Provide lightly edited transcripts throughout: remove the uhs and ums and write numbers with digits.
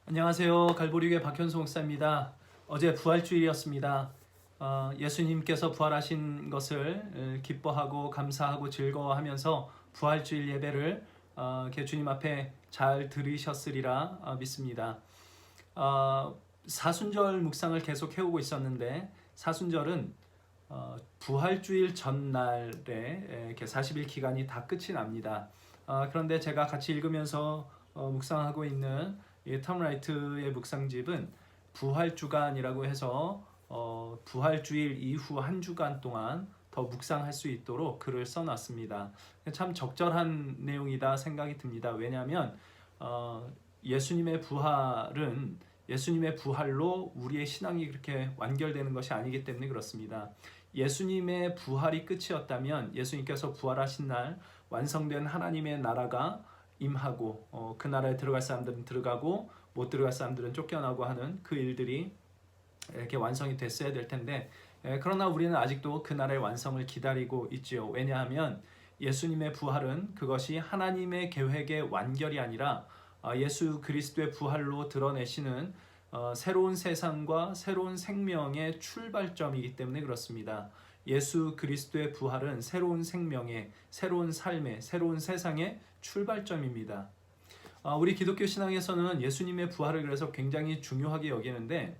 안녕하세요. 갈보리교회 박현수 목사입니다. 어제 부활주일이었습니다. 예수님께서 부활하신 것을 기뻐하고 감사하고 즐거워하면서 부활주일 예배를 이렇게 주님 앞에 잘 들으셨으리라 믿습니다. 사순절 묵상을 계속 해오고 있었는데 사순절은 부활주일 전날에 이렇게 40일 기간이 다 끝이 납니다. 그런데 제가 같이 읽으면서 묵상하고 있는 이 톰 라이트의 묵상집은 부활주간이라고 해서 부활주일 이후 한 주간 동안 더 묵상할 수 있도록 글을 써놨습니다. 참 적절한 내용이다 생각이 듭니다. 왜냐하면 예수님의 부활은 예수님의 부활로 우리의 신앙이 그렇게 완결되는 것이 아니기 때문에 그렇습니다. 예수님의 부활이 끝이었다면 예수님께서 부활하신 날 완성된 하나님의 나라가 임하고 그 나라에 들어갈 사람들은 들어가고 못 들어갈 사람들은 쫓겨나고 하는 그 일들이 이렇게 완성이 됐어야 될 텐데 그러나 우리는 아직도 그 나라의 완성을 기다리고 있지요. 왜냐하면 예수님의 부활은 그것이 하나님의 계획의 완결이 아니라 예수 그리스도의 부활로 드러내시는 새로운 세상과 새로운 생명의 출발점이기 때문에 그렇습니다. 예수 그리스도의 부활은 새로운 생명의, 새로운 삶의, 새로운 세상의 출발점입니다. 우리 기독교 신앙에서는 예수님의 부활을 그래서 굉장히 중요하게 여기는데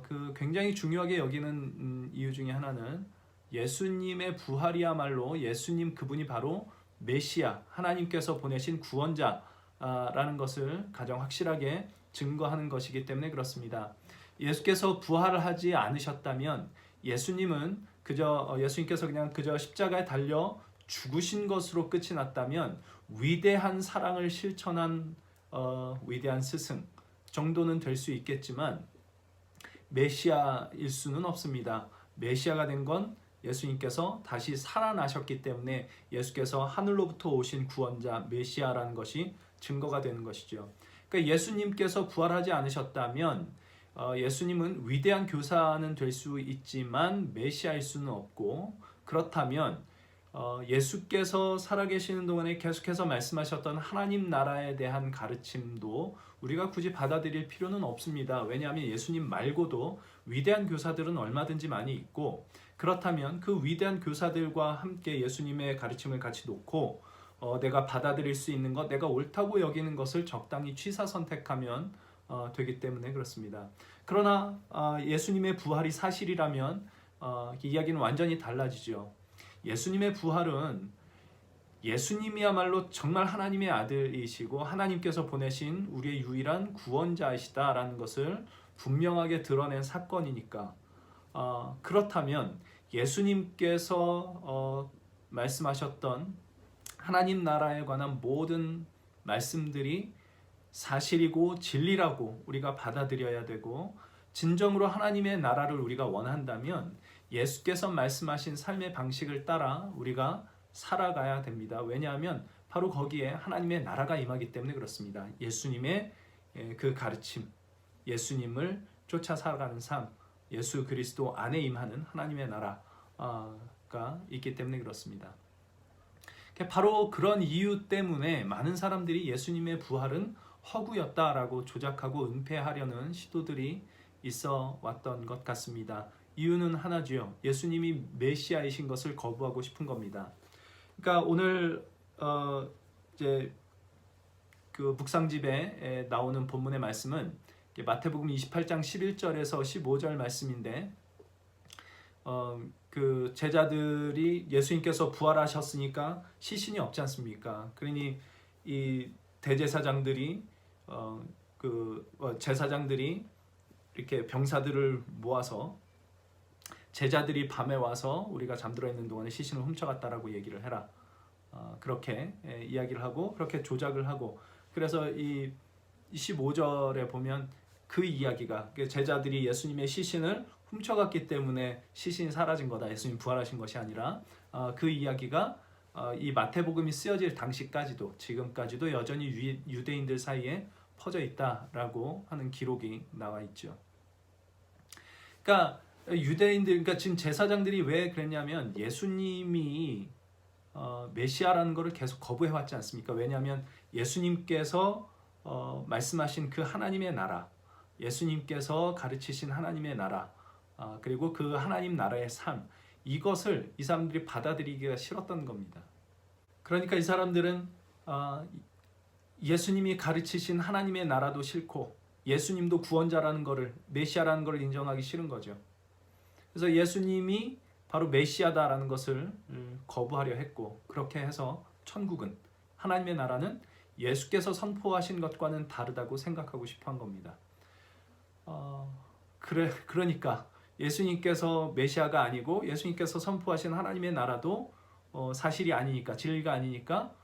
그 굉장히 중요하게 여기는 이유 중에 하나는 예수님의 부활이야말로 예수님 그분이 바로 메시아, 하나님께서 보내신 구원자라는 것을 가장 확실하게 증거하는 것이기 때문에 그렇습니다. 예수께서 부활을 하지 않으셨다면 예수님께서 그냥 그저 십자가에 달려 죽으신 것으로 끝이 났다면 위대한 사랑을 실천한 위대한 스승 정도는 될 수 있겠지만 메시아일 수는 없습니다. 메시아가 된 건 예수님께서 다시 살아나셨기 때문에 예수께서 하늘로부터 오신 구원자 메시아라는 것이 증거가 되는 것이죠. 그러니까 예수님께서 부활하지 않으셨다면 예수님은 위대한 교사는 될 수 있지만 메시아일 수는 없고, 그렇다면 예수께서 살아계시는 동안에 계속해서 말씀하셨던 하나님 나라에 대한 가르침도 우리가 굳이 받아들일 필요는 없습니다. 왜냐하면 예수님 말고도 위대한 교사들은 얼마든지 많이 있고, 그렇다면 그 위대한 교사들과 함께 예수님의 가르침을 같이 놓고 내가 받아들일 수 있는 것, 내가 옳다고 여기는 것을 적당히 취사 선택하면 되기 때문에 그렇습니다. 그러나 예수님의 부활이 사실이라면 이야기는 완전히 달라지죠. 예수님의 부활은 예수님이야말로 정말 하나님의 아들이시고 하나님께서 보내신 우리의 유일한 구원자이시다라는 것을 분명하게 드러낸 사건이니까 그렇다면 예수님께서 말씀하셨던 하나님 나라에 관한 모든 말씀들이 사실이고 진리라고 우리가 받아들여야 되고, 진정으로 하나님의 나라를 우리가 원한다면 예수께서 말씀하신 삶의 방식을 따라 우리가 살아가야 됩니다. 왜냐하면 바로 거기에 하나님의 나라가 임하기 때문에 그렇습니다. 예수님의 그 가르침, 예수님을 쫓아 살아가는 삶, 예수 그리스도 안에 임하는 하나님의 나라가 있기 때문에 그렇습니다. 바로 그런 이유 때문에 많은 사람들이 예수님의 부활은 허구였다라고 조작하고 은폐하려는 시도들이 있어 왔던 것 같습니다. 이유는 하나지요. 예수님이 메시아이신 것을 거부하고 싶은 겁니다. 그러니까 오늘 이제 그 묵상집에 나오는 본문의 말씀은 마태복음 28장 11절에서 15절 말씀인데 그 제자들이 예수님께서 부활하셨으니까 시신이 없지 않습니까? 그러니 이 대제사장들이 제사장들이 이렇게 병사들을 모아서 제자들이 밤에 와서 우리가 잠들어 있는 동안에 시신을 훔쳐갔다라고 얘기를 해라. 그렇게 이야기를 하고 그렇게 조작을 하고, 그래서 이 15절에 보면 그 이야기가 제자들이 예수님의 시신을 훔쳐갔기 때문에 시신이 사라진 거다. 예수님 부활하신 것이 아니라 그 이야기가 이 마태복음이 쓰여질 당시까지도 지금까지도 여전히 유대인들 사이에 퍼져 있다라고 하는 기록이 나와 있죠. 그러니까 그러니까 지금 제사장들이 왜 그랬냐면 예수님이 메시아라는 것을 계속 거부해왔지 않습니까? 왜냐하면 예수님께서 말씀하신 그 하나님의 나라, 예수님께서 가르치신 하나님의 나라, 그리고 그 하나님 나라의 삶, 이것을 이 사람들이 받아들이기가 싫었던 겁니다. 그러니까 이 사람들은 예수님이 가르치신 하나님의 나라도 싫고 예수님도 구원자라는 것을, 메시아라는 것을 인정하기 싫은 거죠. 그래서 예수님이 바로 메시아다라는 것을 거부하려 했고, 그렇게 해서 천국은, 하나님의 나라는 예수께서 선포하신 것과는 다르다고 생각하고 싶어 한 겁니다. 그러니까 예수님께서 메시아가 아니고 예수님께서 선포하신 하나님의 나라도 사실이 아니니까, 진리가 아니니까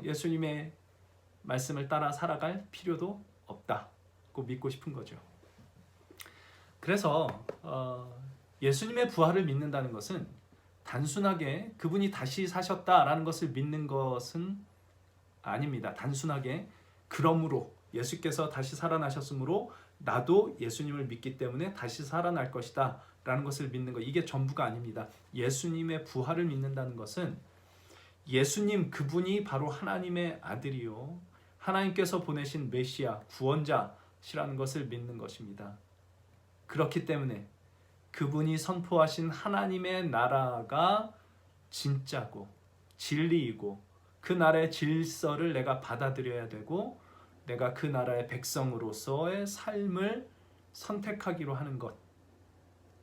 예수님의 말씀을 따라 살아갈 필요도 없다고 믿고 싶은 거죠. 그래서 예수님의 부활을 믿는다는 것은 단순하게 그분이 다시 사셨다라는 것을 믿는 것은 아닙니다. 단순하게 그러므로 예수께서 다시 살아나셨으므로 나도 예수님을 믿기 때문에 다시 살아날 것이다 라는 것을 믿는 것, 이게 전부가 아닙니다. 예수님의 부활을 믿는다는 것은 예수님 그분이 바로 하나님의 아들이요, 하나님께서 보내신 메시아, 구원자시라는 것을 믿는 것입니다. 그렇기 때문에 그분이 선포하신 하나님의 나라가 진짜고 진리이고 그 나라의 질서를 내가 받아들여야 되고 내가 그 나라의 백성으로서의 삶을 선택하기로 하는 것,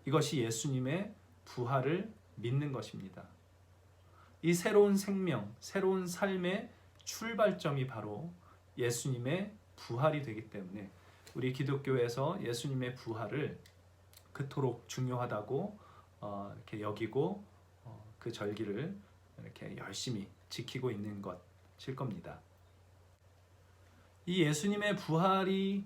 이것이 예수님의 부활을 믿는 것입니다. 이 새로운 생명, 새로운 삶의 출발점이 바로 예수님의 부활이 되기 때문에 우리 기독교에서 예수님의 부활을 그토록 중요하다고 이렇게 여기고 그 절기를 이렇게 열심히 지키고 있는 것일 겁니다. 이 예수님의 부활이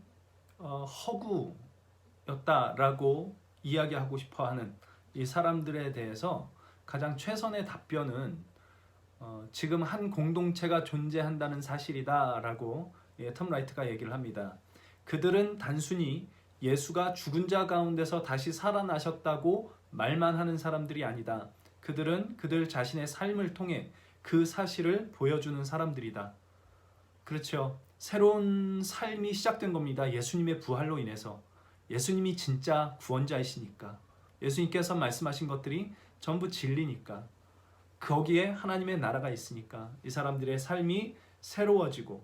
허구였다라고 이야기하고 싶어하는 이 사람들에 대해서 가장 최선의 답변은 지금 한 공동체가 존재한다는 사실이다라고 톰 라이트가 얘기를 합니다. 그들은 단순히 예수가 죽은 자 가운데서 다시 살아나셨다고 말만 하는 사람들이 아니다. 그들은 그들 자신의 삶을 통해 그 사실을 보여주는 사람들이다. 그렇죠. 새로운 삶이 시작된 겁니다. 예수님의 부활로 인해서. 예수님이 진짜 구원자이시니까. 예수님께서 말씀하신 것들이 전부 진리니까. 거기에 하나님의 나라가 있으니까 이 사람들의 삶이 새로워지고,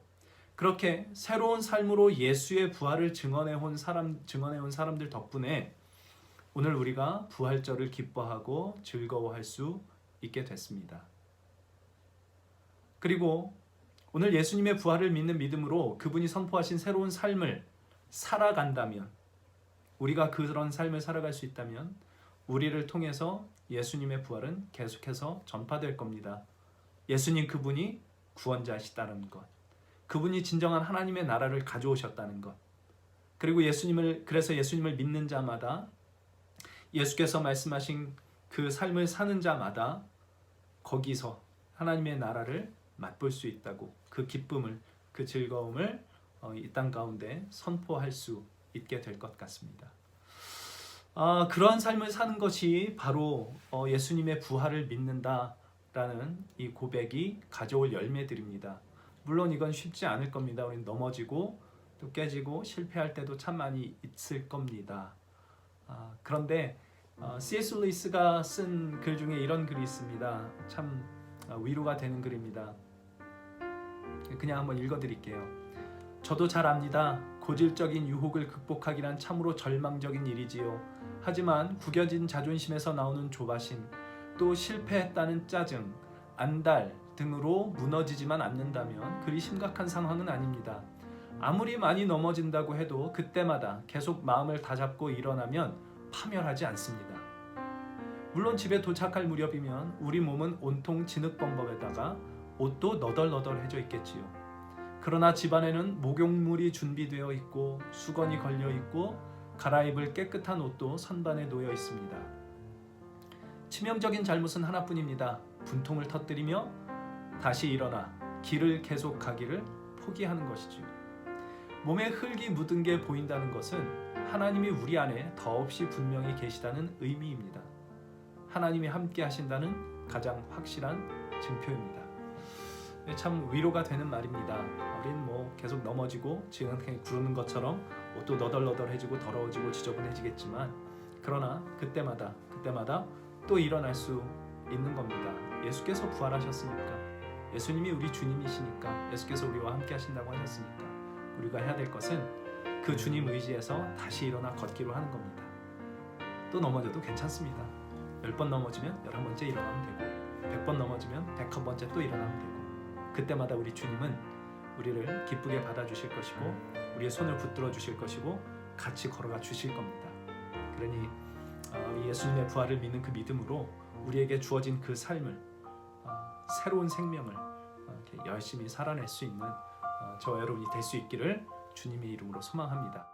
그렇게 새로운 삶으로 예수의 부활을 증언해온 사람들 덕분에 오늘 우리가 부활절을 기뻐하고 즐거워할 수 있게 됐습니다. 그리고 오늘 예수님의 부활을 믿는 믿음으로 그분이 선포하신 새로운 삶을 살아간다면, 우리가 그런 삶을 살아갈 수 있다면 우리를 통해서 예수님의 부활은 계속해서 전파될 겁니다. 예수님 그분이 구원자시다는 것, 그분이 진정한 하나님의 나라를 가져오셨다는 것, 그리고 그래서 예수님을 믿는 자마다, 예수께서 말씀하신 그 삶을 사는 자마다 거기서 하나님의 나라를 맛볼 수 있다고, 그 기쁨을, 그 즐거움을 이 땅 가운데 선포할 수 있게 될 것 같습니다. 그러한 삶을 사는 것이 바로 예수님의 부활을 믿는다라는 이 고백이 가져올 열매들입니다. 물론 이건 쉽지 않을 겁니다. 우리는 넘어지고 또 깨지고 실패할 때도 참 많이 있을 겁니다. 그런데 C.S. 루이스가 쓴 글 중에 이런 글이 있습니다. 참 위로가 되는 글입니다. 그냥 한번 읽어드릴게요. 저도 잘 압니다. 고질적인 유혹을 극복하기란 참으로 절망적인 일이지요. 하지만 구겨진 자존심에서 나오는 조바심, 또 실패했다는 짜증, 안달 등으로 무너지지만 않는다면 그리 심각한 상황은 아닙니다. 아무리 많이 넘어진다고 해도 그때마다 계속 마음을 다잡고 일어나면 파멸하지 않습니다. 물론 집에 도착할 무렵이면 우리 몸은 온통 진흙범벅에다가 옷도 너덜너덜해져 있겠지요. 그러나 집안에는 목욕물이 준비되어 있고 수건이 걸려 있고 갈아입을 깨끗한 옷도 선반에 놓여 있습니다. 치명적인 잘못은 하나뿐입니다. 분통을 터뜨리며 다시 일어나 길을 계속 가기를 포기하는 것이지요. 몸에 흙이 묻은 게 보인다는 것은 하나님이 우리 안에 더없이 분명히 계시다는 의미입니다. 하나님이 함께 하신다는 가장 확실한 증표입니다. 참 위로가 되는 말입니다. 우린 뭐 계속 넘어지고 지금 그냥 구르는 것처럼 옷도 너덜너덜해지고 더러워지고 지저분해지겠지만 그러나 그때마다 또 일어날 수 있는 겁니다. 예수께서 부활하셨으니까, 예수님이 우리 주님이시니까, 예수께서 우리와 함께 하신다고 하셨으니까 우리가 해야 될 것은 그 주님 의지에서 다시 일어나 걷기로 하는 겁니다. 또 넘어져도 괜찮습니다. 10번 넘어지면 11번째 일어나면 되고 100번 넘어지면 101번째 또 일어나면 되고 그때마다 우리 주님은 우리를 기쁘게 받아주실 것이고 우리의 손을 붙들어 주실 것이고 같이 걸어가 주실 겁니다. 그러니 이 예수님의 부활을 믿는 그 믿음으로 우리에게 주어진 그 삶을 새로운 생명을 이렇게 열심히 살아낼 수 있는 저와 여러분이 될 수 있기를 주님의 이름으로 소망합니다.